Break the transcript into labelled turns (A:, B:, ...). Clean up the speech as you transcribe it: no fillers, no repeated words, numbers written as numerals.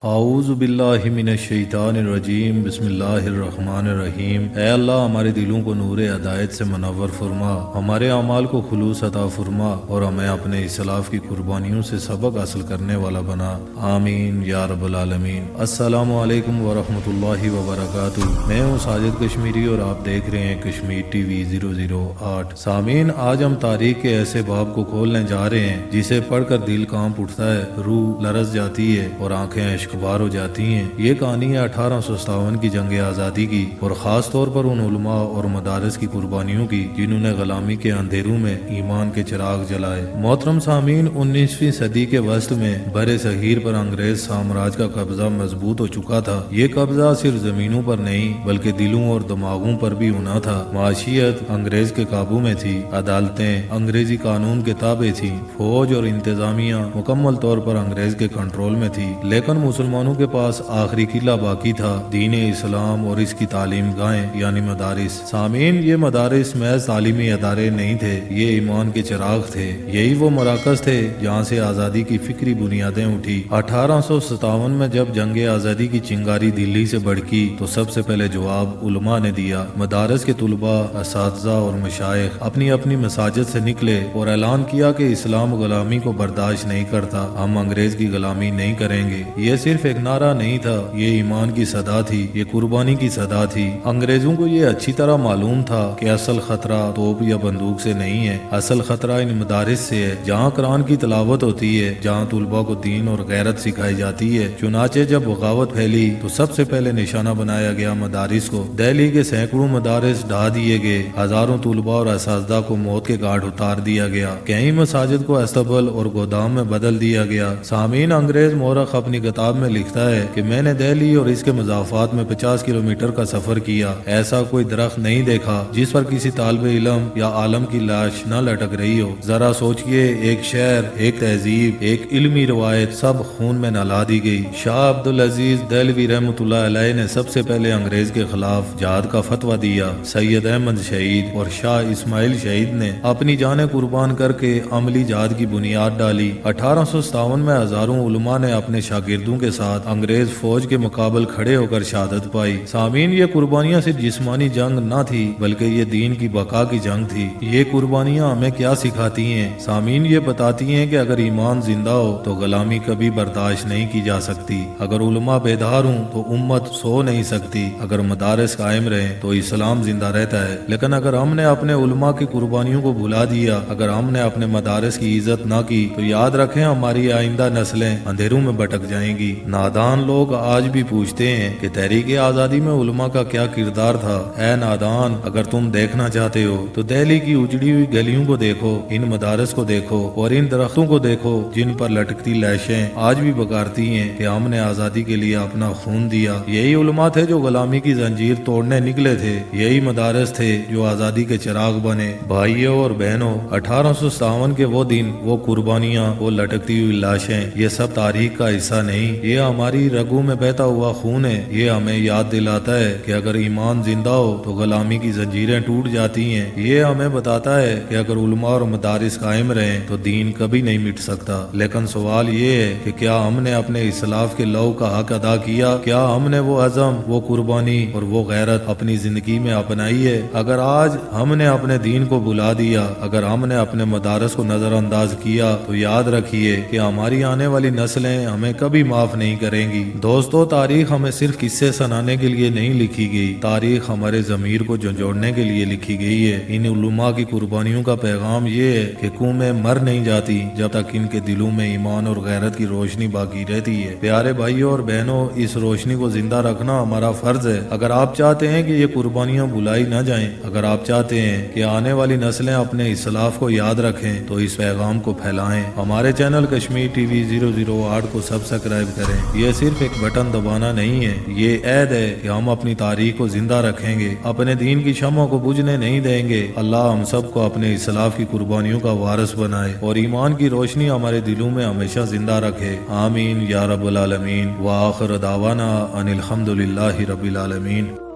A: اعوذ باللہ من الشیطان الرجیم بسم اللہ الرحمن الرحیم۔ اے اللہ ہمارے دلوں کو نور ہدایت سے منور فرما، ہمارے اعمال کو خلوص عطا فرما اور ہمیں اپنے اسلاف کی قربانیوں سے سبق حاصل کرنے والا بنا، آمین یا رب العالمین۔ السلام علیکم ورحمۃ اللہ وبرکاتہ۔ میں ہوں ساجد کشمیری اور آپ دیکھ رہے ہیں کشمیر ٹی وی 008۔ سامعین، آج ہم تاریخ کے ایسے باب کو کھولنے جا رہے ہیں جسے پڑھ کر دل کانپ اٹھتا ہے، روح لرز جاتی ہے اور آنکھیں بار ہو جاتی ہیں۔ یہ کہانی ہے 1857 کی جنگ آزادی کی اور خاص طور پر ان علماء اور مدارس کی قربانیوں کی جنہوں نے غلامی کے اندھیروں میں ایمان کے چراغ جلائے۔ محترم سامعین، 19ویں صدی کے وسط میں بر صغیر پر انگریز سامراج کا قبضہ مضبوط ہو چکا تھا۔ یہ قبضہ صرف زمینوں پر نہیں بلکہ دلوں اور دماغوں پر بھی ہونا تھا۔ معاشیت انگریز کے قابو میں تھی، عدالتیں انگریزی قانون کے تابع تھیں، فوج اور انتظامیہ مکمل طور پر انگریز کے کنٹرول میں تھی، لیکن مسلمانوں کے پاس آخری قلعہ باقی تھا، دین اسلام اور اس کی تعلیم گاہیں یعنی مدارس۔ سامعین، یہ مدارس محض تعلیمی ادارے نہیں تھے، یہ ایمان کے چراغ تھے۔ یہی وہ مراکز تھے جہاں سے آزادی کی فکری بنیادیں اٹھی۔ 1857 میں جب جنگ آزادی کی چنگاری دلی سے بڑکی تو سب سے پہلے جواب علماء نے دیا۔ مدارس کے طلباء، اساتذہ اور مشائخ اپنی اپنی مساجد سے نکلے اور اعلان کیا کہ اسلام غلامی کو برداشت نہیں کرتا، ہم انگریز کی غلامی نہیں کریں گے۔ یہ صرف ایک نعرہ نہیں تھا، یہ ایمان کی صدا تھی، یہ قربانی کی صدا تھی۔ انگریزوں کو یہ اچھی طرح معلوم تھا کہ اصل خطرہ توپ یا بندوق سے نہیں ہے، اصل خطرہ ان مدارس سے ہے، جہاں قرآن کی تلاوت ہوتی ہے، جہاں طلباء کو دین اور غیرت سکھائی جاتی ہے۔ چنانچہ جب بغاوت پھیلی تو سب سے پہلے نشانہ بنایا گیا مدارس کو۔ دہلی کے سینکڑوں مدارس ڈھا دیے گئے، ہزاروں طلباء اور اساتذہ کو موت کے گھاٹ اتار دیا گیا، کئی مساجد کو استبل اور گودام میں بدل دیا گیا۔ سامعین، انگریز مورخ اپنی کتاب میں لکھتا ہے کہ میں نے دہلی اور اس کے مضافات میں 50 کلومیٹر کا سفر کیا، ایسا کوئی درخت نہیں دیکھا جس پر کسی طالب علم یا عالم کی لاش نہ لٹک رہی ہو۔ ذرا سوچئے، ایک شہر، ایک تہذیب، ایک علمی روایت سب خون میں نلا دی گئی۔ شاہ عبدالعزیز دہلوی رحمۃ اللہ علیہ نے سب سے پہلے انگریز کے خلاف جہاد کا فتویٰ دیا۔ سید احمد شہید اور شاہ اسماعیل شہید نے اپنی جانیں قربان کر کے عملی جہاد کی بنیاد ڈالی۔ 1857 میں ہزاروں علماء نے اپنے شاگردوں کے ساتھ انگریز فوج کے مقابل کھڑے ہو کر شہادت پائی۔ سامعین، یہ قربانیاں صرف جسمانی جنگ نہ تھی بلکہ یہ دین کی بقا کی جنگ تھی۔ یہ قربانیاں ہمیں کیا سکھاتی ہیں؟ سامعین، یہ بتاتی ہیں کہ اگر ایمان زندہ ہو تو غلامی کبھی برداشت نہیں کی جا سکتی، اگر علماء بیدار ہوں تو امت سو نہیں سکتی، اگر مدارس قائم رہیں تو اسلام زندہ رہتا ہے۔ لیکن اگر ہم نے اپنے علماء کی قربانیوں کو بھلا دیا، اگر ہم نے اپنے مدارس کی عزت نہ کی تو یاد رکھیں ہماری آئندہ نسلیں اندھیروں میں بھٹک جائیں گی۔ نادان لوگ آج بھی پوچھتے ہیں کہ تحریک آزادی میں علماء کا کیا کردار تھا۔ اے نادان، اگر تم دیکھنا چاہتے ہو تو دہلی کی اجڑی ہوئی گلیوں کو دیکھو، ان مدارس کو دیکھو اور ان درختوں کو دیکھو جن پر لٹکتی لاشیں آج بھی پکارتی ہیں کہ ہم نے آزادی کے لیے اپنا خون دیا۔ یہی علماء تھے جو غلامی کی زنجیر توڑنے نکلے تھے، یہی مدارس تھے جو آزادی کے چراغ بنے۔ بھائیوں اور بہنوں، 1857 کے وہ دن، وہ قربانیاں، وہ لٹکتی ہوئی لاشیں، یہ سب تاریخ کا حصہ نہیں، یہ ہماری رگوں میں بہتا ہوا خون ہے۔ یہ ہمیں یاد دلاتا ہے کہ اگر ایمان زندہ ہو تو غلامی کی زنجیریں ٹوٹ جاتی ہیں۔ یہ ہمیں بتاتا ہے کہ اگر علماء اور مدارس قائم رہیں تو دین کبھی نہیں مٹ سکتا۔ لیکن سوال یہ ہے کہ کیا ہم نے اپنے اسلاف کے لو کا حق ادا کیا؟ کیا ہم نے وہ عزم، وہ قربانی اور وہ غیرت اپنی زندگی میں اپنائی ہے؟ اگر آج ہم نے اپنے دین کو بھلا دیا، اگر ہم نے اپنے مدارس کو نظر انداز کیا تو یاد رکھیے کہ ہماری آنے والی نسلیں ہمیں کبھی معاف نہیں کریں گی۔ دوستو، تاریخ ہمیں صرف قصے سنانے کے لیے نہیں لکھی گئی، تاریخ ہمارے ضمیر کو جھنجھوڑنے کے لیے لکھی گئی ہے۔ ان علماء کی قربانیوں کا پیغام یہ ہے کہ قومیں مر نہیں جاتی جب تک ان کے دلوں میں ایمان اور غیرت کی روشنی باقی رہتی ہے۔ پیارے بھائیوں اور بہنوں، اس روشنی کو زندہ رکھنا ہمارا فرض ہے۔ اگر آپ چاہتے ہیں کہ یہ قربانیاں بھلائی نہ جائیں، اگر آپ چاہتے ہیں کہ آنے والی نسلیں اپنے اسلاف کو یاد رکھیں تو اس پیغام کو پھیلائیں۔ ہمارے چینل کشمیر ٹی وی 008 کو سبسکرائب کریں۔ یہ صرف ایک بٹن دبانا نہیں ہے، یہ عہد ہے کہ ہم اپنی تاریخ کو زندہ رکھیں گے، اپنے دین کی شمع کو بجھنے نہیں دیں گے۔ اللہ ہم سب کو اپنے اسلاف کی قربانیوں کا وارث بنائے اور ایمان کی روشنی ہمارے دلوں میں ہمیشہ زندہ رکھے، آمین یا رب العالمین۔ وآخر دعوانا ان الحمد للہ رب العالمین۔